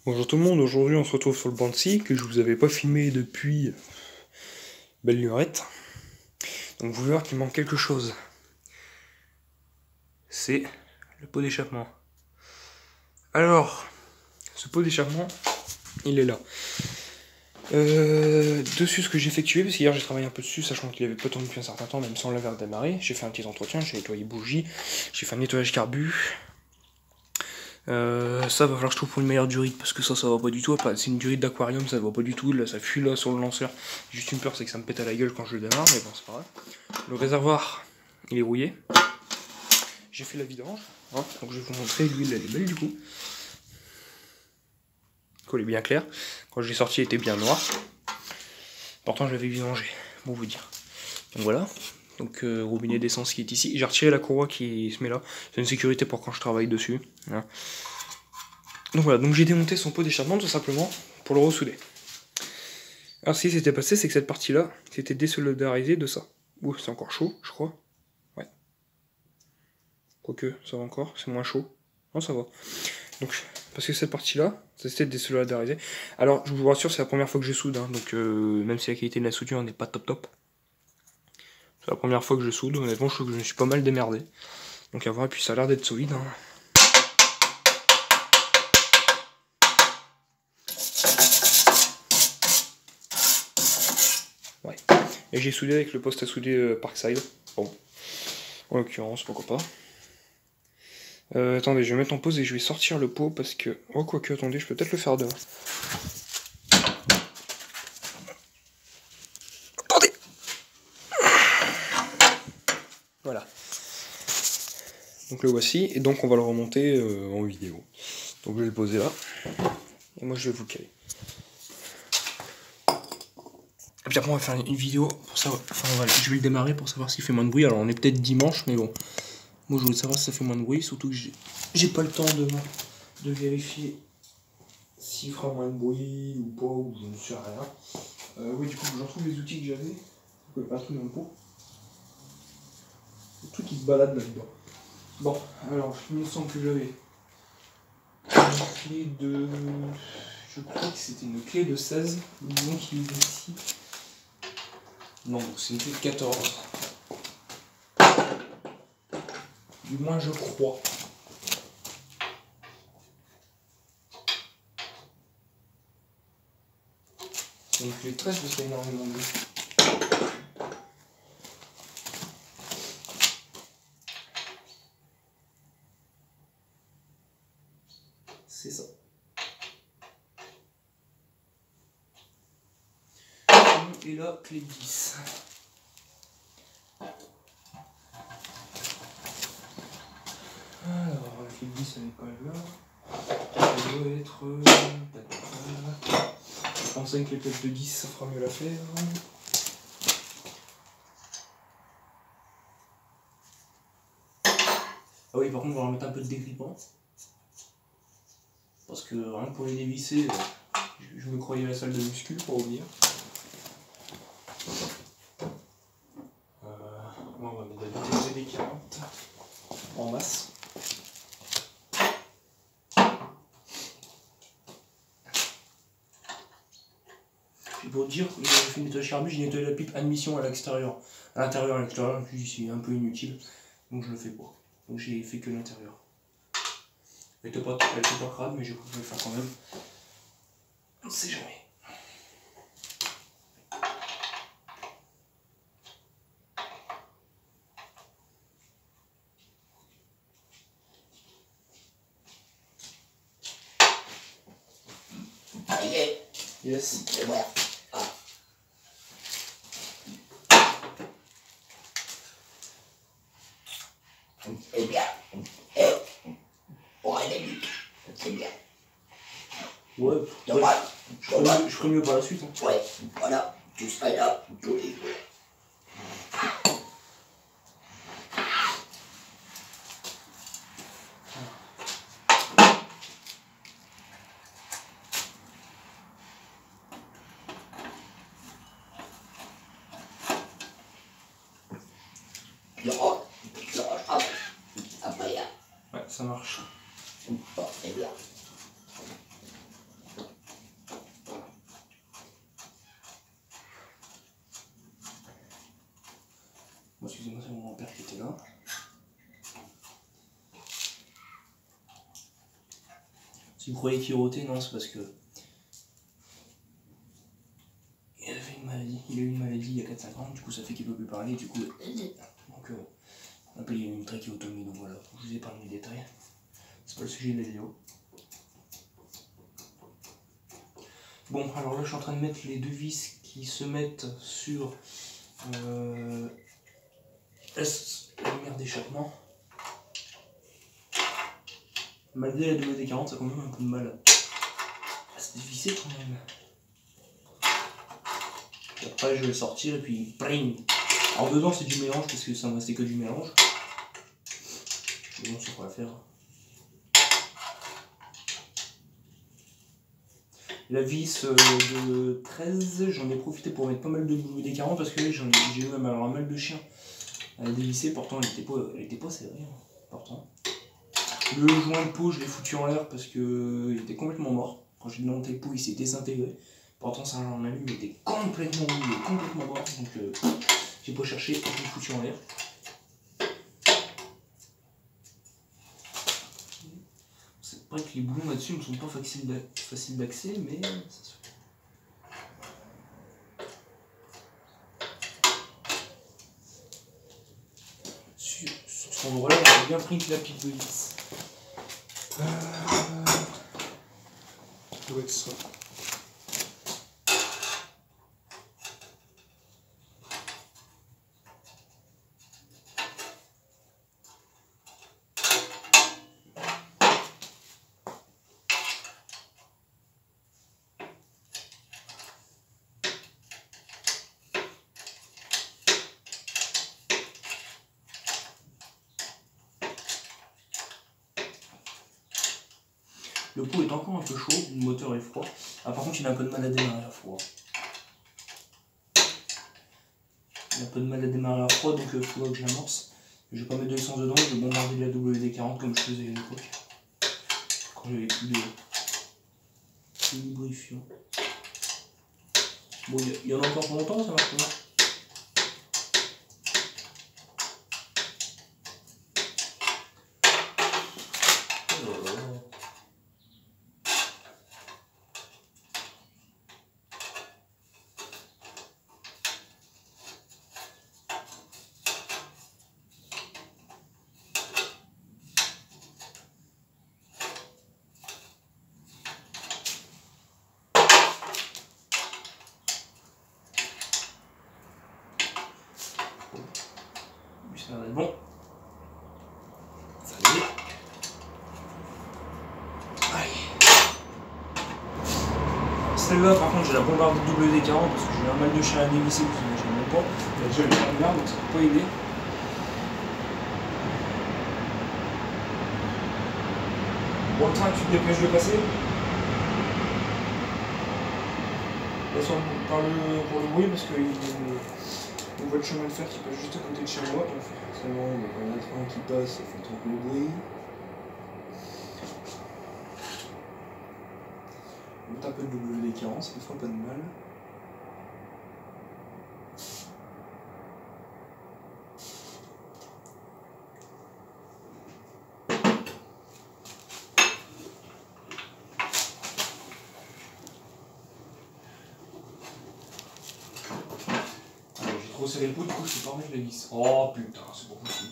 Bonjour tout le monde, aujourd'hui on se retrouve sur le banc de scie que je vous avais pas filmé depuis belle lurette. Donc vous allez voir qu'il manque quelque chose. C'est le pot d'échappement. Alors, ce pot d'échappement, il est là. Dessus ce que j'ai effectué, parce qu'hier j'ai travaillé un peu dessus, sachant qu'il avait pas tourné depuis un certain temps, même sans l'avoir redémarré. J'ai fait un petit entretien, j'ai nettoyé bougie, j'ai fait un nettoyage carbu. Ça va falloir que je trouve pour une meilleure durite parce que ça va pas du tout. C'est une durite d'aquarium, ça va pas du tout. Là, ça fuit là sur le lanceur. J'ai juste une peur, c'est que ça me pète à la gueule quand je le démarre, mais bon, c'est pas grave. Le réservoir, il est rouillé. J'ai fait la vidange, hein, donc je vais vous montrer. L'huile, elle est belle du coup. Elle est bien claire. Quand je l'ai sorti, elle était bien noire. Pourtant, je l'avais vidangé, pour vous dire. Donc voilà. Donc robinet d'essence qui est ici. J'ai retiré la courroie qui se met là. C'est une sécurité pour quand je travaille dessus. Hein. Donc voilà, donc j'ai démonté son pot d'échappement tout simplement pour le ressouder. Alors ce qui s'était passé, c'est que cette partie-là s'était désolidarisée de ça. Ouh, c'est encore chaud, je crois. Ouais. Quoique, ça va encore, c'est moins chaud. Non, ça va. Donc, parce que cette partie-là, ça s'était désolidarisé. Alors, je vous rassure, c'est la première fois que je soude, hein, donc même si la qualité de la soudure n'est pas top top. C'est la première fois que je soude, honnêtement, je trouve que je me suis pas mal démerdé. Donc à voir, et puis ça a l'air d'être solide. Hein. Ouais. Et j'ai soudé avec le poste à souder Parkside. Bon. En l'occurrence, pourquoi pas. Attendez, je vais mettre en pause et je vais sortir le pot parce que... Oh, quoique, attendez, je peux peut-être le faire dehors. Attendez. Voilà. Donc le voici, et donc on va le remonter en vidéo. Donc je vais le poser là. Et moi je vais vous caler. Et puis après on va faire une vidéo pour savoir... Enfin voilà, je vais le démarrer pour savoir s'il fait moins de bruit. Alors on est peut-être dimanche, mais bon. Moi je voulais savoir si ça fait moins de bruit, surtout que j'ai pas le temps de vérifier s'il fera moins de bruit ou pas, ou je ne sais rien. Oui, du coup, j'en trouve les outils que j'avais. Pas tout dans le pot. Tout qui se balade là-dedans. Bon, alors, il me semble que j'avais une clé de... Je crois que c'était une clé de 16. Disons qu'il est ici. Non, c'est une clé de 14. Du moins, je crois. C'est une clé de 13 parce qu'il y a énormément de... C'est ça. Et là, clé de 10. Alors, la clé de 10, elle est quand même là. Elle doit être... Je pensais que les clés de 10, ça fera mieux l'affaire. Ah oui, par contre, on va remettre un peu de dégrippant. Parce que rien que pour les dévisser, je me croyais à la salle de muscu, pour vous dire. On va mettre de la VD40 en masse. Puis pour dire, j'ai fait une nettoyage carbu, j'ai nettoyé la pipe admission à l'extérieur. À l'intérieur, à l'extérieur, puis c'est un peu inutile, donc je le fais pas. Donc j'ai fait que l'intérieur. Elle était pas crade, mais j'ai préféré le faire quand même. On sait jamais. Yes. C'est bon. Ah. C'est bien. Pour aller vite. C'est bien. Ouais, Dommage. je ferai mieux par la suite. Hein. Ouais, voilà. Tu serais là tous les jours. Je rattrape. Après, Ouais, ça marche. bon, c'est bien. Si vous croyez qu'il rotait, non, c'est parce que il a eu une maladie il y a 4-5 ans, du coup ça fait qu'il peut plus parler, du coup. Donc après il y a eu une trachéotomie, donc voilà, je vous ai parlé des détails. C'est pas le sujet de la vidéo. Bon, alors là je suis en train de mettre les deux vis qui se mettent sur la lumière d'échappement. Malgré la WD-40, ça a quand même un peu de mal à se dévisser quand même. Et après je vais le sortir et puis bring. Alors dedans c'est du mélange parce que ça me restait que du mélange. Mais bon, ça pourra faire. La vis de 13, j'en ai profité pour mettre pas mal de WD-40 parce que j'ai eu même alors un mal de chien à la dévisser, pourtant elle était pas serrée, hein, pourtant. Le joint de peau je l'ai foutu en l'air parce que il était complètement mort. Quand j'ai démonté le pot il s'est désintégré. Pourtant ça en a mis, il était complètement mort, donc j'ai pas cherché, je l'ai foutu en l'air. C'est vrai que les boulons là-dessus ne sont pas faciles d'accès, mais ça se fait. Sur cet endroit-là, on a bien pris la pipe de vis. Ça doit être ça. Le pot est encore un peu chaud, le moteur est froid. Ah, par contre, il a un peu de mal à démarrer à froid. Il a un peu de mal à démarrer à froid, donc il faudra que je l'amorce. Je vais pas mettre de l'essence dedans, je vais bombarder de la WD-40 comme je faisais à l'époque. Quand j'avais plus de lubrifiant. Bon, il y en a encore pour longtemps, ça marche pas. Ça va être bon. Ça y est. Allez. Celle-là, par contre, j'ai la bombarde WD-40 parce que j'ai eu un mal de chien à dévisser, parce que je n'aime pas. Il y a déjà les fermières, donc ça ne peut pas aider. Bon, le train, tu te dépêches de passer. Laisse-moi pour le bruit parce qu'il y a une voie de chemin de fer qui passe juste à côté de chez moi. Donc forcément, il y a quand même un train qui passe, ça fait un peu le bruit. On met un peu de WD-40, ça ne fera pas de mal. J'ai trop serré le pot, du coup je peux pas remettre la vis. Oh putain, c'est pas possible.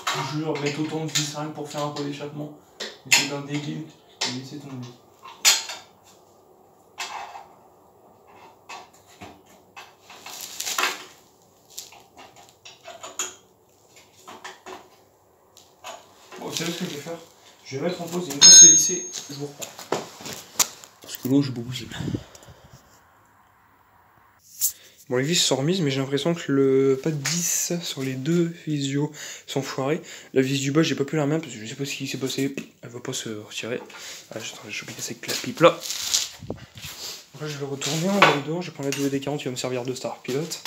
Je te jure, mettre autant de vis rien que pour faire un pot d'échappement. C'est un débile, je vais laisser tomber. Bon, vous savez ce que je vais faire? Je vais mettre en pause et une fois que c'est vissé, je vous reprends. Parce que l'eau, je peux possible. Bon, les vis sont remises, mais j'ai l'impression que le pas de 10 sur les deux visio sont foirés. La vis du bas, j'ai pas pu la remettre parce que je sais pas ce qui s'est passé. Elle va pas se retirer. Ah, je vais choper avec la pipe là. Après, je vais retourner, on va aller dehors. Je vais prendre la WD-40 qui va me servir de star pilote.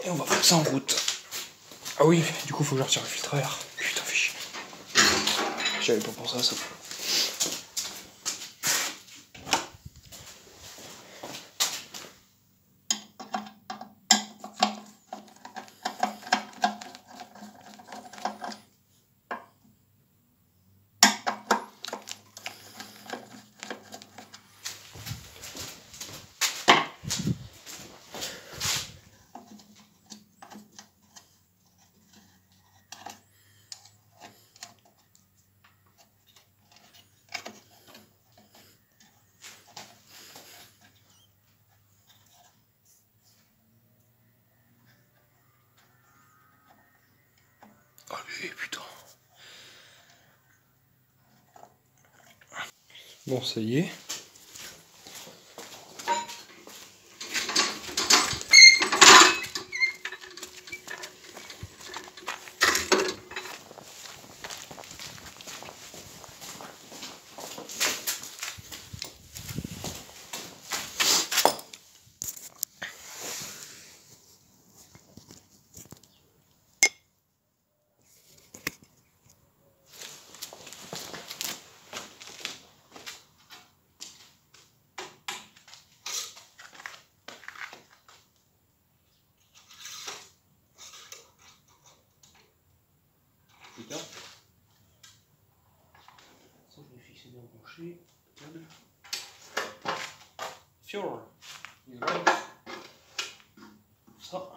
Et on va faire ça en route. Ah oui, du coup, faut que je retire le filtre à air. Putain, fais chier. J'avais pas pensé à ça. Eh putain. Bon, ça y est. Ça, je l'ai fixé bien branché. Câble. Fuel. Ça.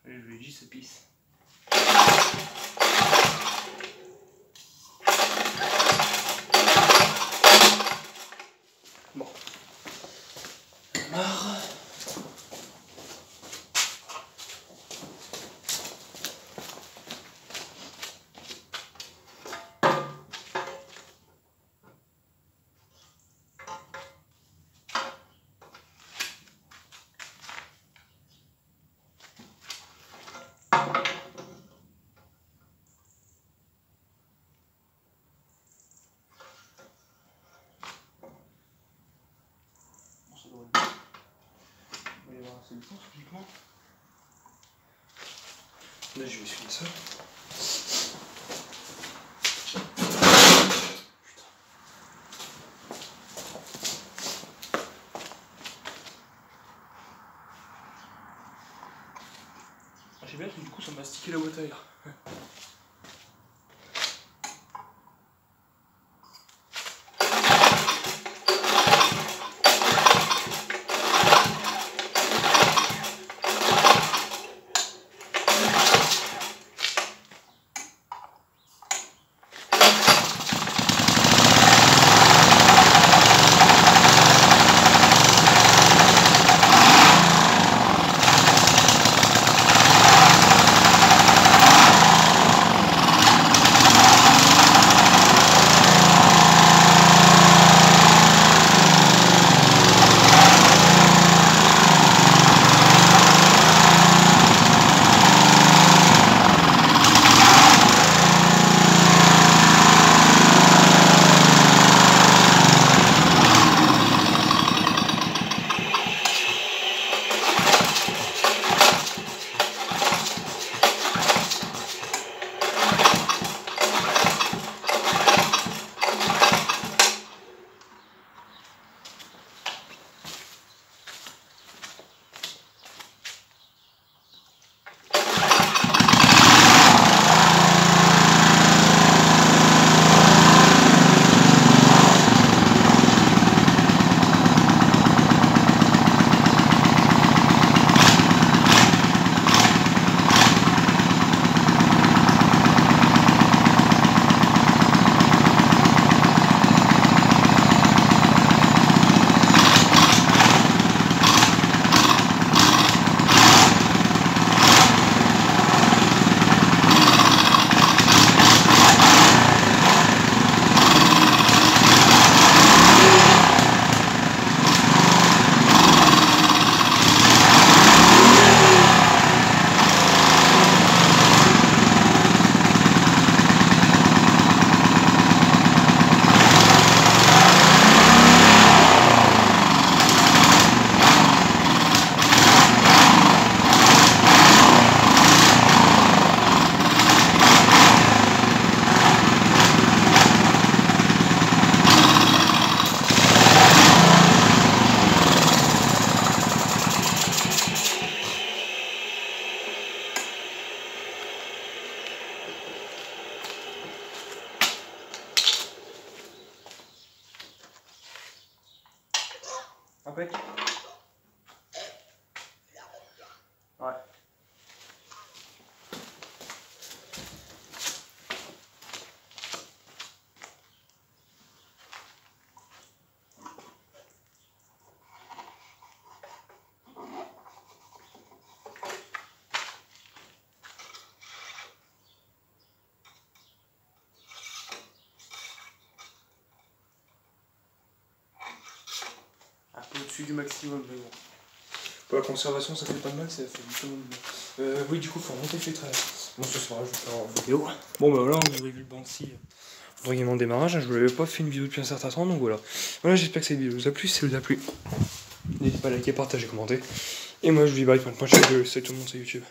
Et je lui ai dit, ça pisse. Bon. Marre. Il va y avoir assez de temps, logiquement. Là, je vais essuyer ça. Ah, j'ai bien que du coup, ça m'a stické la boîte à air. Impec. Ouais. Un peu au-dessus du maximum, mais bon. Pour la conservation, ça fait pas de mal, ça fait du tout bien. Oui, du coup, faut remonter le filtre. Bon, ce soir, je vais faire en vidéo. Bon, bah voilà, vous avez vu le Banksy vraiment démarrage. Je vous l'avais pas fait une vidéo depuis un certain temps, donc voilà. Voilà, j'espère que cette vidéo vous a plu. Si ça vous a plu, n'hésitez pas à liker, partager, commenter. Et moi, je vous dis bye pour une prochaine vidéo. Salut tout le monde sur YouTube.